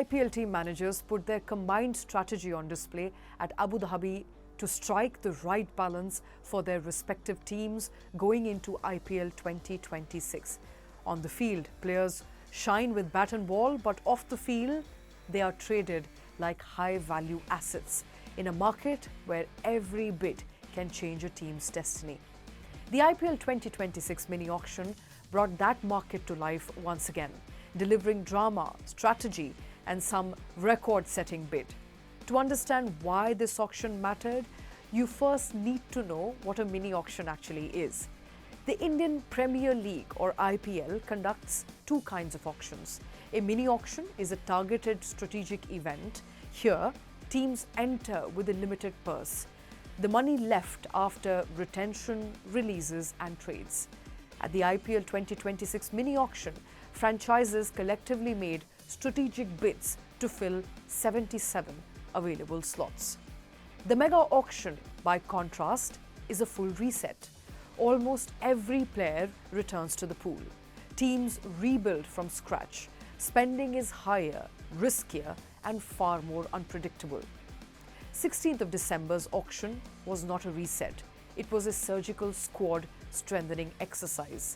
IPL team managers put their combined strategy on display at Abu Dhabi to strike the right balance for their respective teams going into IPL 2026. On the field, players shine with bat and ball, but off the field, they are traded like high-value assets in a market where every bid can change a team's destiny. The IPL 2026 mini-auction brought that market to life once again, delivering drama, strategy, and some record-setting bid. To understand why this auction mattered, you first need to know what a mini-auction actually is. The Indian Premier League, or IPL, conducts two kinds of auctions. A mini-auction is a targeted strategic event. Here, teams enter with a limited purse. The money left after retention, releases and trades. At the IPL 2026 mini-auction, franchises collectively made strategic bids to fill 77 available slots. The mega auction, by contrast, is a full reset. Almost every player returns to the pool. Teams rebuild from scratch. Spending is higher, riskier, and far more unpredictable. 16th of December's auction was not a reset. It was a surgical squad strengthening exercise,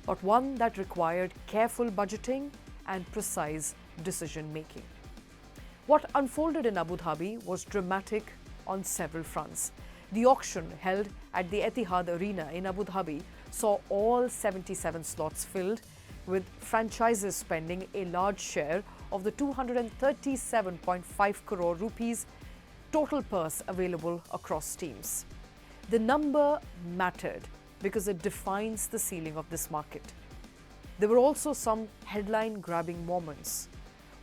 but one that required careful budgeting and precise decision-making. What unfolded in Abu Dhabi was dramatic on several fronts. The auction, held at the Etihad Arena in Abu Dhabi, saw all 77 slots filled, with franchises spending a large share of the 237.5 crore rupees total purse available across teams. The number mattered because it defines the ceiling of this market. There were also some headline-grabbing moments.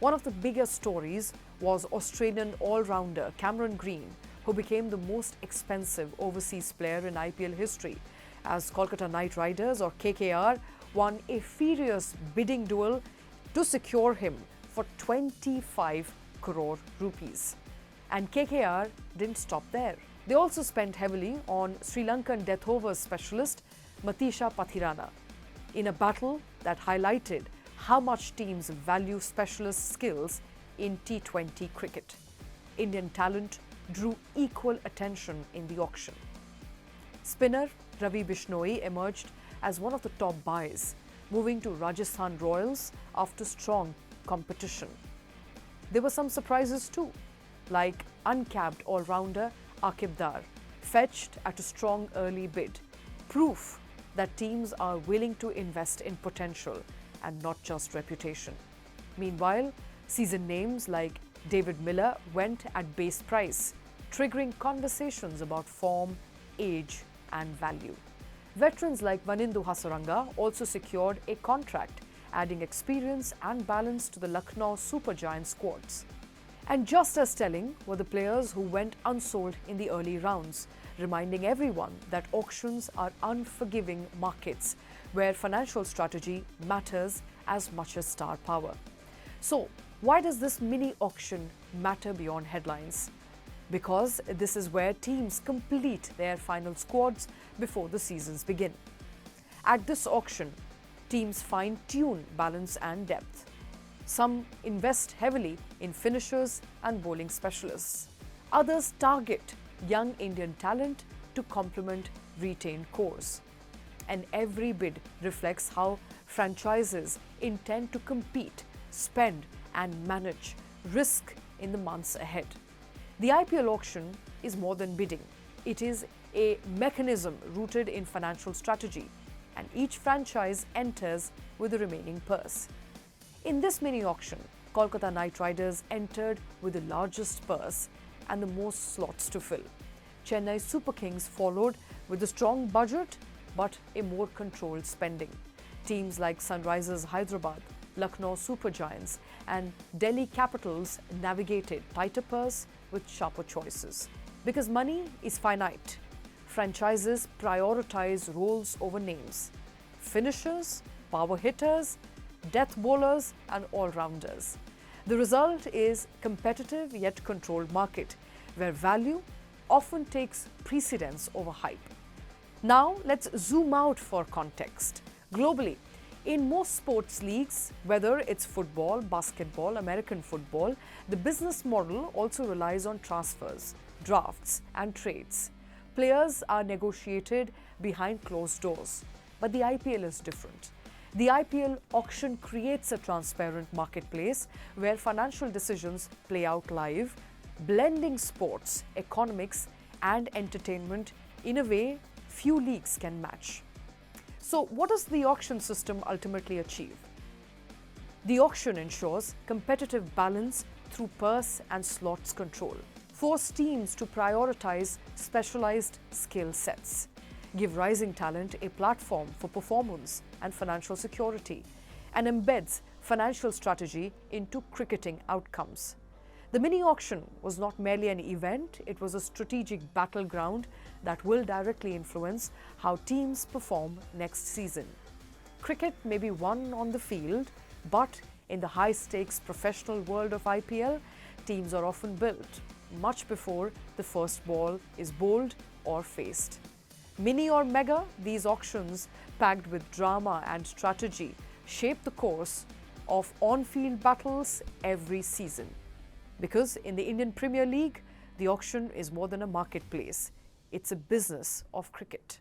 One of the biggest stories was Australian all-rounder Cameron Green, who became the most expensive overseas player in IPL history, as Kolkata Knight Riders, or KKR, won a furious bidding duel to secure him for 25 crore rupees. And KKR didn't stop there. They also spent heavily on Sri Lankan death overs specialist Matisha Pathirana, in a battle that highlighted how much teams value specialist skills in T20 cricket. Indian talent drew equal attention in the auction. Spinner Ravi Bishnoi emerged as one of the top buys, moving to Rajasthan Royals after strong competition. There were some surprises too, like uncapped all-rounder Akib Dar, fetched at a strong early bid, proof that teams are willing to invest in potential and not just reputation. Meanwhile, seasoned names like David Miller went at base price, triggering conversations about form, age and value. Veterans like Vanindu Hasaranga also secured a contract, adding experience and balance to the Lucknow Supergiant squads. And just as telling were the players who went unsold in the early rounds, reminding everyone that auctions are unforgiving markets where financial strategy matters as much as star power. So, why does this mini auction matter beyond headlines? Because this is where teams complete their final squads before the seasons begin. At this auction, teams fine-tune balance and depth. Some invest heavily in finishers and bowling specialists. Others target young Indian talent to complement retained cores. And every bid reflects how franchises intend to compete, spend and manage risk in the months ahead. The IPL auction is more than bidding. It is a mechanism rooted in financial strategy, and each franchise enters with the remaining purse. In this mini-auction, Kolkata Knight Riders entered with the largest purse and the most slots to fill. Chennai Super Kings followed with a strong budget but a more controlled spending. Teams like Sunrisers Hyderabad, Lucknow Supergiants and Delhi Capitals navigated tighter purse with sharper choices. Because money is finite, franchises prioritize roles over names. Finishers, power hitters, death bowlers and all-rounders. The result is competitive yet controlled market where value often takes precedence over hype. Now let's zoom out for context. Globally, In most sports leagues, whether it's football, basketball, American football, the business model also relies on transfers, drafts, and trades. Players are negotiated behind closed doors. But the IPL is different. The IPL auction creates a transparent marketplace where financial decisions play out live, blending sports, economics, and entertainment in a way few leagues can match. So, what does the auction system ultimately achieve? The auction ensures competitive balance through purse and slots control, force teams to prioritize specialized skill sets, give rising talent a platform for performance and financial security, and embeds financial strategy into cricketing outcomes. The mini-auction was not merely an event, it was a strategic battleground that will directly influence how teams perform next season. Cricket may be won on the field, but in the high-stakes professional world of IPL, teams are often built much before the first ball is bowled or faced. Mini or mega, these auctions, packed with drama and strategy, shape the course of on-field battles every season. Because in the Indian Premier League, the auction is more than a marketplace. It's a business of cricket.